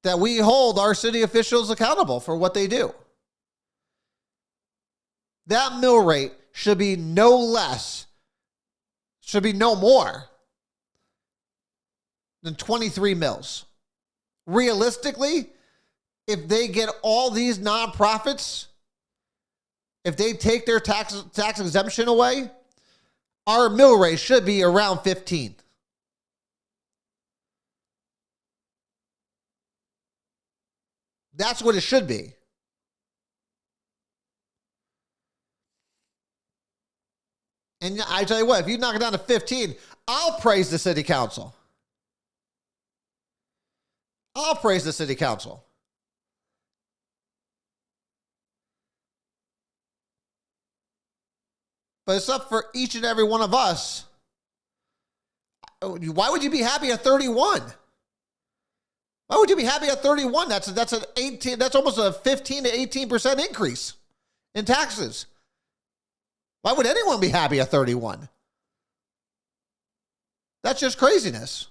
that we hold our city officials accountable for what they do. That mill rate should be no less, should be no more than 23 mills. Realistically, if they get all these nonprofits, if they take their tax exemption away, our mill rate should be around 15. That's what it should be. And I tell you what, if you knock it down to 15, I'll praise the city council. I'll praise the city council. But it's up for each and every one of us. Why would you be happy at 31? Why would you be happy at 31? That's an 18. That's almost a 15 to 18% increase in taxes. Why would anyone be happy at 31? That's just craziness.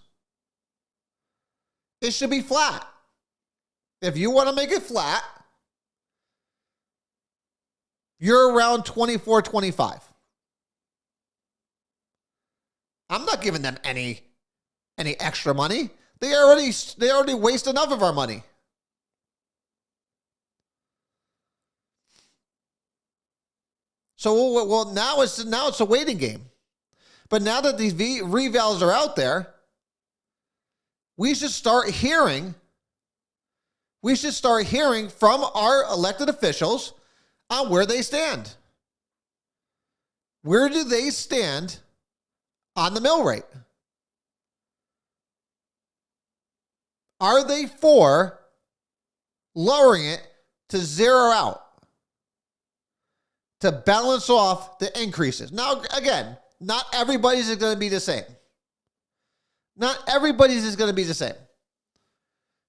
It should be flat. If you want to make it flat, you're around 24, 25. I'm not giving them any extra money. They already waste enough of our money. So well now it's a waiting game. But now that these revals are out there, we should start hearing from our elected officials on where they stand. Where do they stand on the mill rate? Are they for lowering it to zero out to balance off the increases? Now, again, not everybody's is going to be the same. Not everybody's is going to be the same.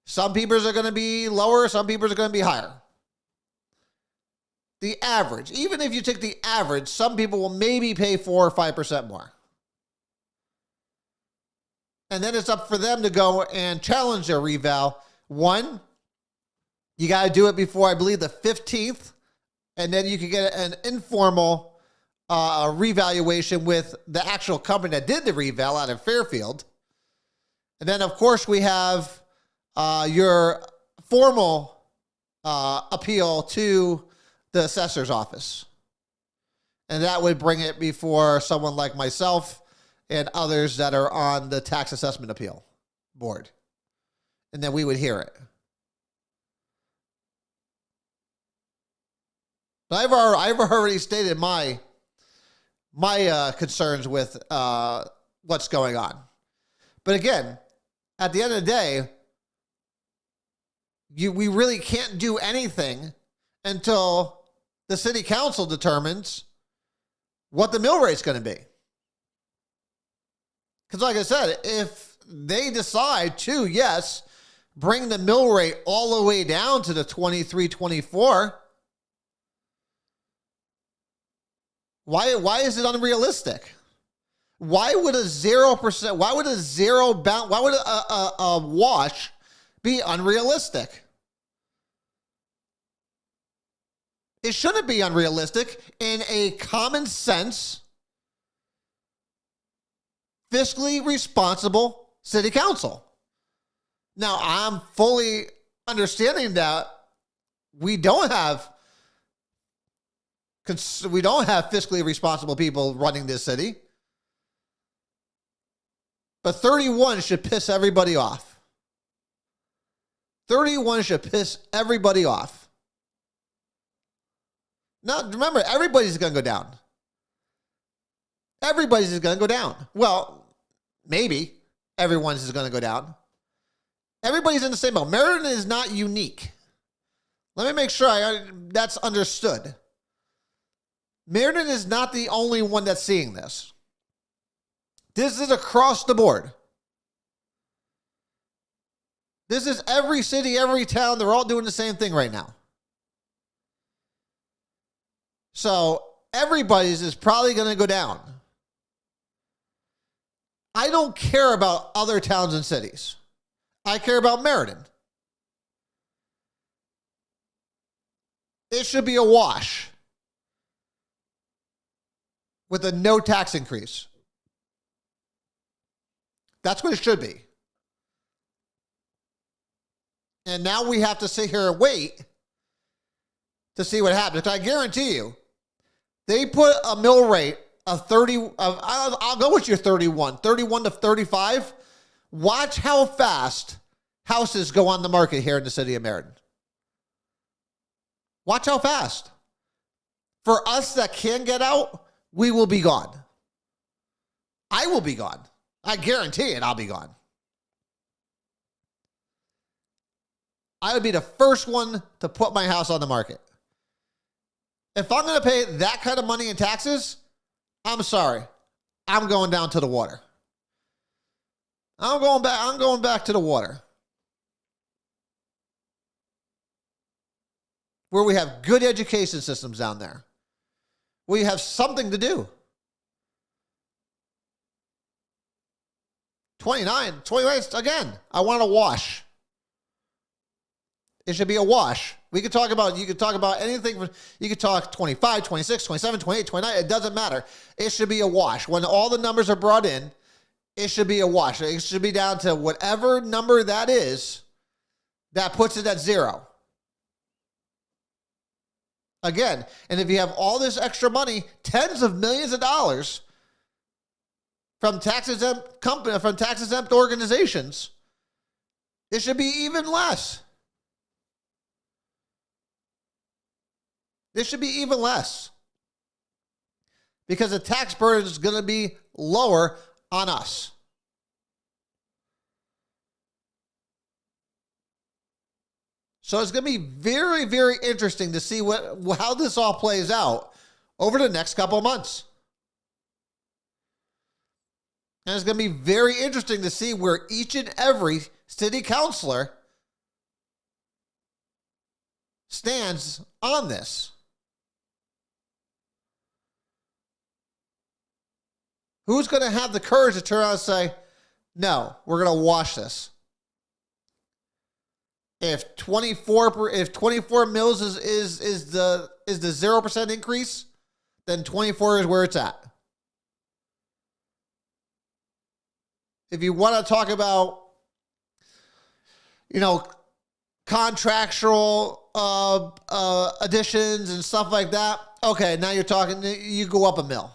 Some people's are going to be lower. Some people's are going to be higher. The average, even if you take the average, some people will maybe pay 4 or 5% more. And then it's up for them to go and challenge their reval. One, you got to do it before, I believe, the 15th. And then you can get an informal revaluation with the actual company that did the reval out of Fairfield. And then, of course, we have your formal appeal to the assessor's office. And that would bring it before someone like myself and others that are on the tax assessment appeal board. And then we would hear it. I've already stated my concerns with what's going on. But again, at the end of the day, we really can't do anything until the city council determines what the mill rate's going to be. Because like I said, if they decide to, yes, bring the mill rate all the way down to the 23, 24, why is it unrealistic? Why would a 0%, why would a wash be unrealistic? It shouldn't be unrealistic in a common sense, fiscally responsible city council. Now, I'm fully understanding that we don't have fiscally responsible people running this city. But 31 should piss everybody off. 31 should piss everybody off. Now, remember, everybody's going to go down. Everybody's is going to go down. Well, maybe everyone's is going to go down. Everybody's in the same boat. Meriden is not unique. Let me make sure that's understood. Meriden is not the only one that's seeing this. This is across the board. This is every city, every town. They're all doing the same thing right now. So everybody's is probably going to go down. I don't care about other towns and cities. I care about Meriden. It should be a wash with a no tax increase. That's what it should be. And now we have to sit here and wait to see what happens. I guarantee you, they put a mill rate of 30, I'll go with your 31 to 35. Watch how fast houses go on the market here in the city of Meriden. Watch how fast. For us that can get out, we will be gone. I will be gone. I guarantee it, I'll be gone. I would be the first one to put my house on the market. If I'm going to pay that kind of money in taxes, I'm sorry. I'm going down to the water. I'm going back to the water. where we have good education systems down there, where you have something to do. 29, again, I want a wash. It should be a wash. You could talk about anything. You could talk 25, 26, 27, 28, 29. It doesn't matter. It should be a wash. When all the numbers are brought in, it should be a wash. It should be down to whatever number that is that puts it at zero. Again, and if you have all this extra money, tens of millions of dollars from tax-exempt company, from tax-exempt organizations, it should be even less. This should be even less because the tax burden is going to be lower on us. So it's going to be very, very interesting to see how this all plays out over the next couple of months. And it's going to be very interesting to see where each and every city councilor stands on this. Who's going to have the courage to turn around and say, no, we're going to wash this? If 24 mils is the 0% increase, then 24 is where it's at. If you want to talk about, contractual additions and stuff like that, okay, now you go up a mil.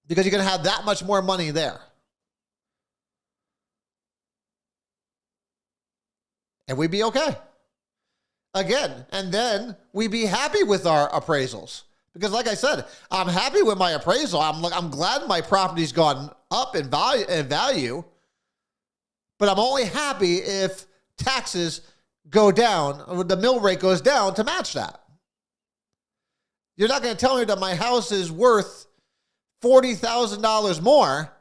Because you're going to have that much more money there. And we'd be okay. Again, and then we'd be happy with our appraisals. Because like I said, I'm happy with my appraisal. I'm glad my property's gone up in value. But I'm only happy if taxes go down, or the mill rate goes down to match that. You're not going to tell me that my house is worth $40,000 more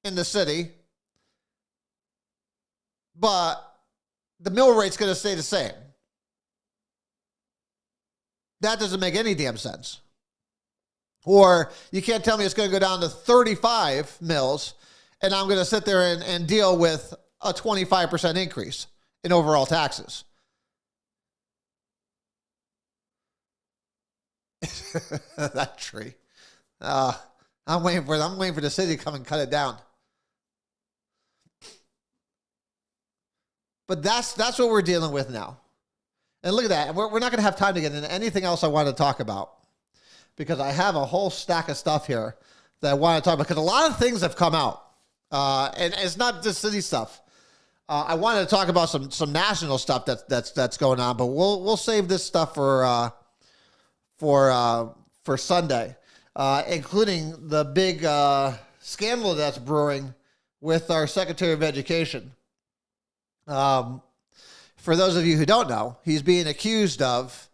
in the city, but the mill rate's going to stay the same. That doesn't make any damn sense. Or you can't tell me it's going to go down to 35 mils and I'm going to sit there and deal with a 25% increase in overall taxes. That tree. I'm waiting for the city to come and cut it down. But that's what we're dealing with now. And look at that. We're not going to have time to get into anything else I want to talk about because I have a whole stack of stuff here that I want to talk about because a lot of things have come out. And it's not just city stuff. I wanted to talk about some national stuff that's going on, but we'll save this stuff for Sunday. Including the big scandal that's brewing with our Secretary of Education. For those of you who don't know, he's being accused of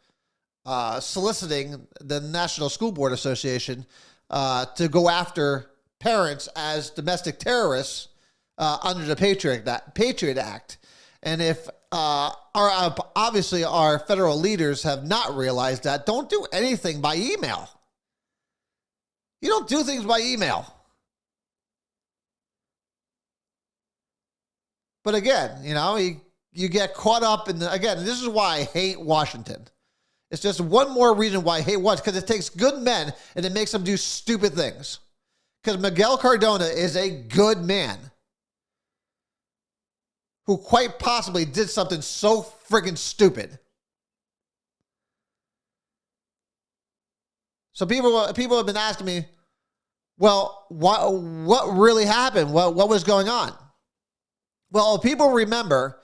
soliciting the National School Board Association to go after parents as domestic terrorists under the Patriot Act. And if obviously our federal leaders have not realized that, don't do anything by email. You don't do things by email. But again, you get caught up in again, this is why I hate Washington. It's just one more reason why I hate Washington, because it takes good men and it makes them do stupid things. Because Miguel Cardona is a good man who quite possibly did something so friggin' stupid. So people have been asking me, well, what really happened? What was going on? Well, people remember,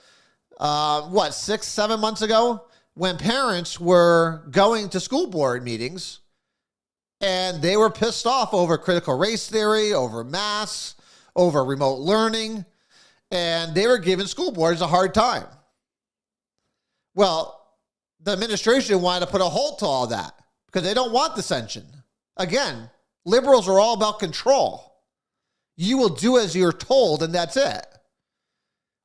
6-7 months ago, when parents were going to school board meetings and they were pissed off over critical race theory, over masks, over remote learning, and they were giving school boards a hard time. Well, the administration wanted to put a halt to all that because they don't want dissension. Again, liberals are all about control. You will do as you're told, and that's it.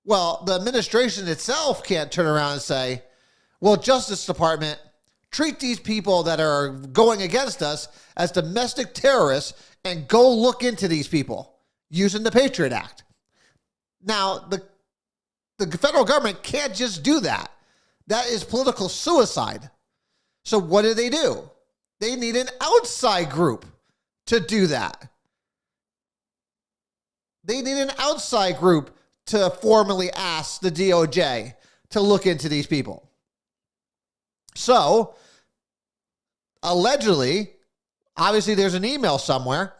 Well, the administration itself can't turn around and say, will Justice Department treat these people that are going against us as domestic terrorists and go look into these people using the Patriot Act. Now, the federal government can't just do that. That is political suicide. So what do? They need an outside group to do that. They need an outside group to formally ask the DOJ to look into these people. So, allegedly, obviously there's an email somewhere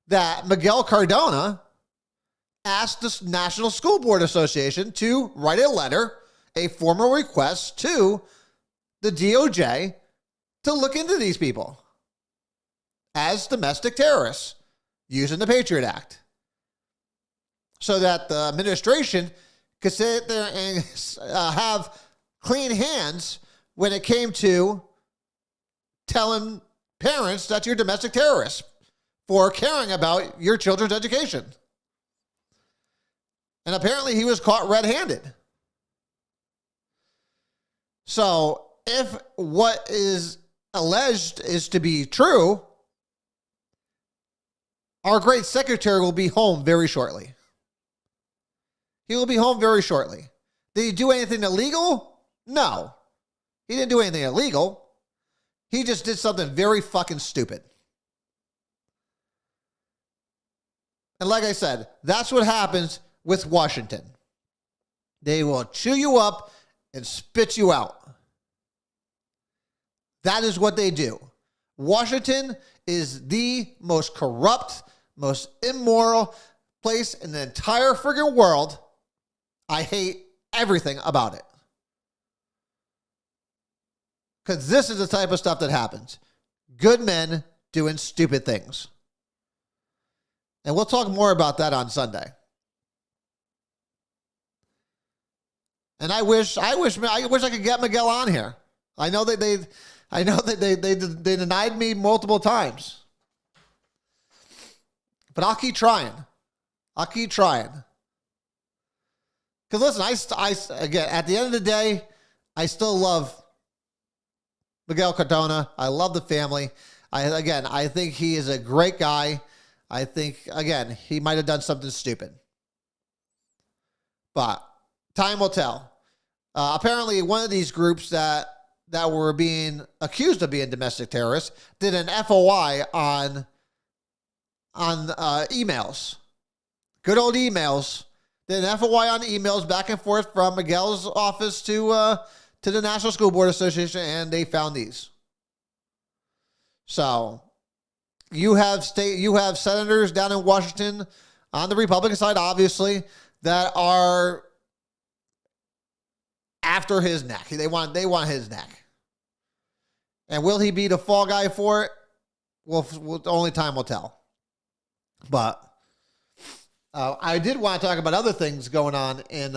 that Miguel Cardona asked the National School Board Association to write a letter, a formal request to the DOJ to look into these people as domestic terrorists using the Patriot Act, so that the administration could sit there and have clean hands when it came to telling parents that you're domestic terrorists for caring about your children's education. And apparently he was caught red-handed. So if what is alleged is to be true, our great secretary will be home very shortly. He will be home very shortly. Did he do anything illegal? No. He didn't do anything illegal. He just did something very fucking stupid. And like I said, that's what happens with Washington. They will chew you up and spit you out. That is what they do. Washington is the most corrupt, most immoral place in the entire friggin' world. I hate everything about it. Because this is the type of stuff that happens. Good men doing stupid things. And we'll talk more about that on Sunday. And I wish I could get Miguel on here. I know that they denied me multiple times. But I'll keep trying. Because listen, again, at the end of the day, I still love Miguel Cardona. I love the family. I think he is a great guy. I think, again, he might have done something stupid. But time will tell. Apparently, one of these groups that were being accused of being domestic terrorists did an FOI on emails. Good old emails. Did an FOI on emails back and forth from Miguel's office to the National School Board Association, and they found these. So you have senators down in Washington on the Republican side, obviously, that are after his neck. They want his neck. And will he be the fall guy for it? Well, only time will tell. But I did want to talk about other things going on in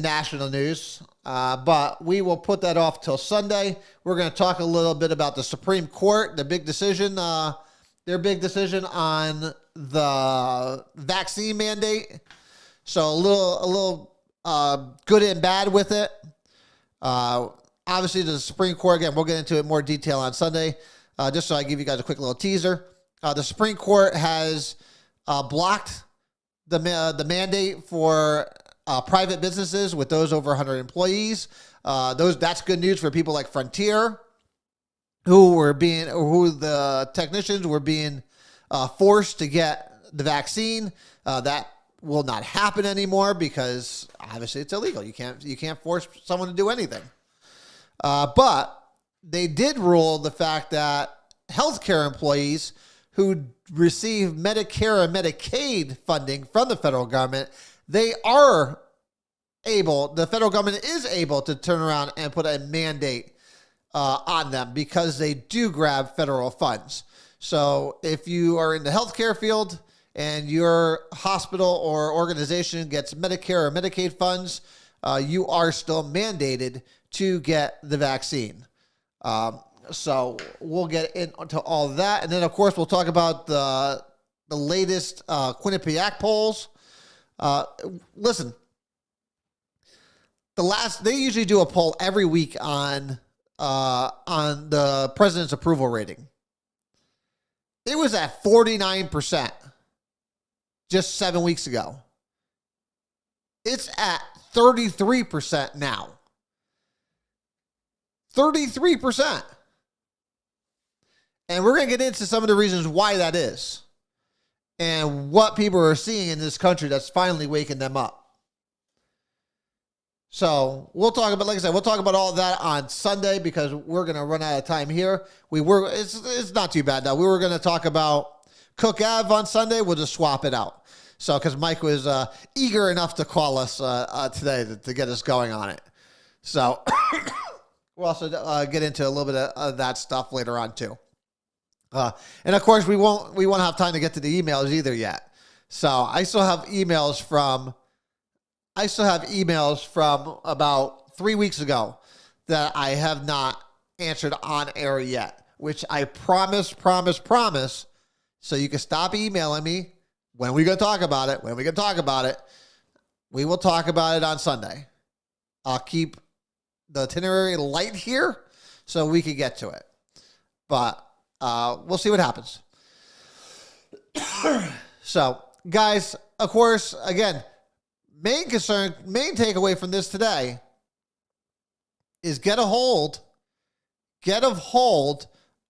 national news, but we will put that off till Sunday. We're going to talk a little bit about the Supreme Court, the big decision, their big decision on the vaccine mandate. So a little good and bad with it. Obviously, the Supreme Court, again, we'll get into it in more detail on Sunday. Just so I give you guys a quick little teaser. The Supreme Court has blocked the mandate for private businesses with those over 100 employees. That's good news for people like Frontier, who the technicians were being forced to get the vaccine. That will not happen anymore because obviously it's illegal. You can't force someone to do anything. But they did rule the fact that healthcare employees who receive Medicare and Medicaid funding from the federal government, the federal government is able to turn around and put a mandate on them because they do grab federal funds. So if you are in the healthcare field and your hospital or organization gets Medicare or Medicaid funds, you are still mandated to get the vaccine. So we'll get into all that. And then, of course, we'll talk about the latest Quinnipiac polls. Listen, they usually do a poll every week on the president's approval rating. It was at 49% just 7 weeks ago. It's at 33% now. 33%. And we're going to get into some of the reasons why that is and what people are seeing in this country that's finally waking them up. So we'll talk about, like I said, we'll talk about all of that on Sunday because we're going to run out of time here. It's not too bad now. We were going to talk about Cook Ave on Sunday. We'll just swap it out. So, because Mike was eager enough to call us today to get us going on it. So we'll also get into a little bit of that stuff later on too. And of course we won't have time to get to the emails either yet. So I still have emails from about 3 weeks ago that I have not answered on air yet, which I promise. So you can stop emailing me when we're going to talk about it. We will talk about it on Sunday. I'll keep the itinerary light here so we can get to it. But we'll see what happens. So, guys, of course, again, main takeaway from this today is get a hold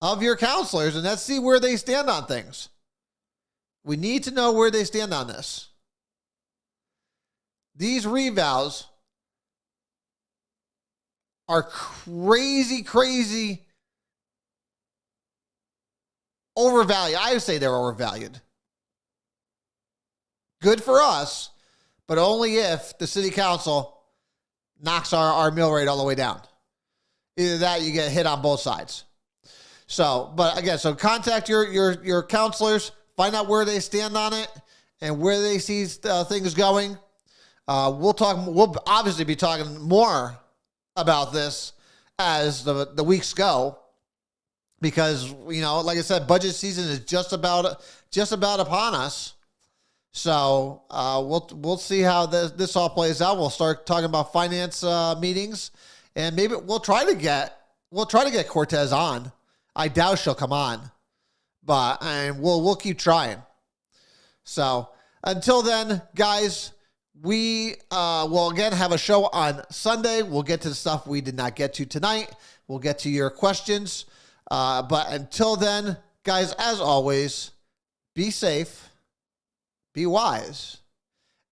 of your counselors and let's see where they stand on things. We need to know where they stand on this. These revals are crazy overvalued. I would say they're overvalued. Good for us, but only if the city council knocks our mill rate all the way down. Either that, you get hit on both sides. So, but again, so contact your counselors, find out where they stand on it and where they see things going. We'll obviously be talking more about this as the weeks go, because like I said, budget season is just about upon us. So we'll see how this all plays out. We'll start talking about finance meetings, and maybe we'll try to get Cortez on. I doubt she'll come on, but we'll keep trying. So until then, guys, we will again have a show on Sunday. We'll get to the stuff we did not get to tonight. We'll get to your questions. But until then, guys, as always, be safe, be wise,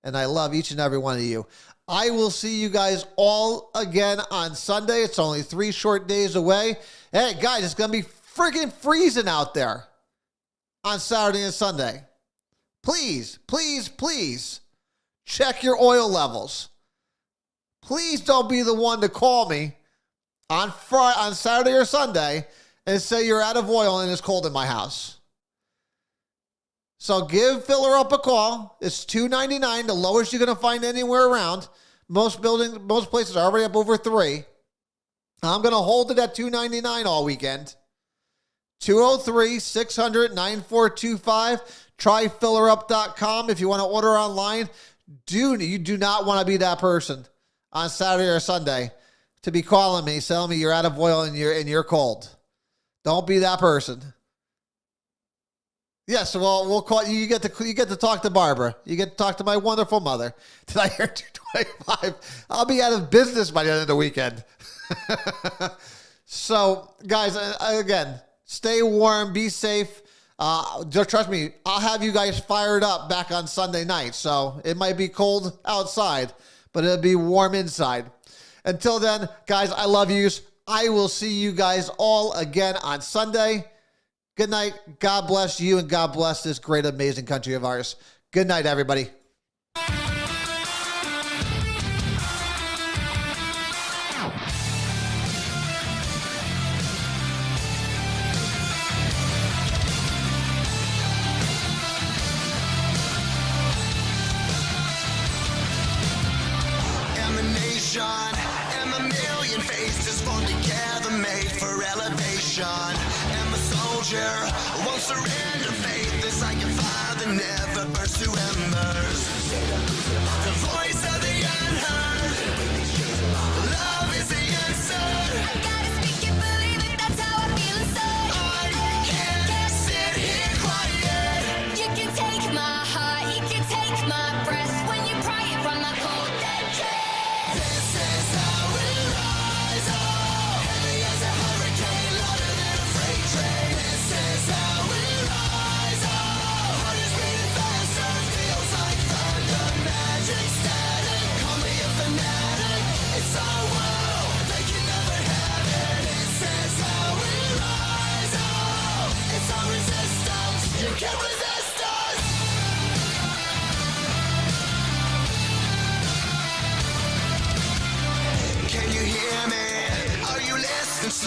and I love each and every one of you. I will see you guys all again on Sunday. It's only 3 short days away. Hey, guys, it's going to be freaking freezing out there on Saturday and Sunday. Please check your oil levels. Please don't be the one to call me on Saturday or Sunday and say you're out of oil and it's cold in my house. So give Filler Up a call. It's $2.99, the lowest you're going to find anywhere around. Most places are already up over $3. I'm going to hold it at $2.99 all weekend. 203-600-9425. Try fillerup.com if you want to order online. You do not want to be that person on Saturday or Sunday to be calling me, telling me you're out of oil and you're cold. Don't be that person. Yes, well, we'll call you. You get to talk to Barbara. You get to talk to my wonderful mother. Did I hear 225? I'll be out of business by the end of the weekend. So, guys, again, stay warm, be safe. Just trust me, I'll have you guys fired up back on Sunday night. So it might be cold outside, but it'll be warm inside. Until then, guys, I love yous. I will see you guys all again on Sunday. Good night. God bless you and God bless this great, amazing country of ours. Good night, everybody. And the million faces formed together, made for elevation. And the soldier won't surrender faith. It's like a fire that never burns to embers. The voice of the unheard,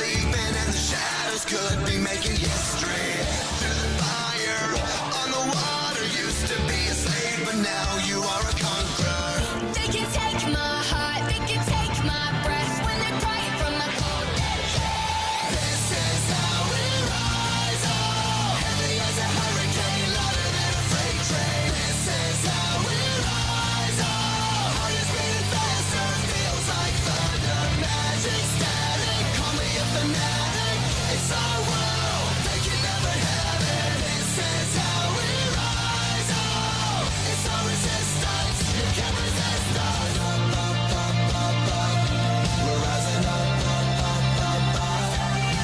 sleeping and the shadows could be making history. Through the fire on the water, used to be a slave, but now you are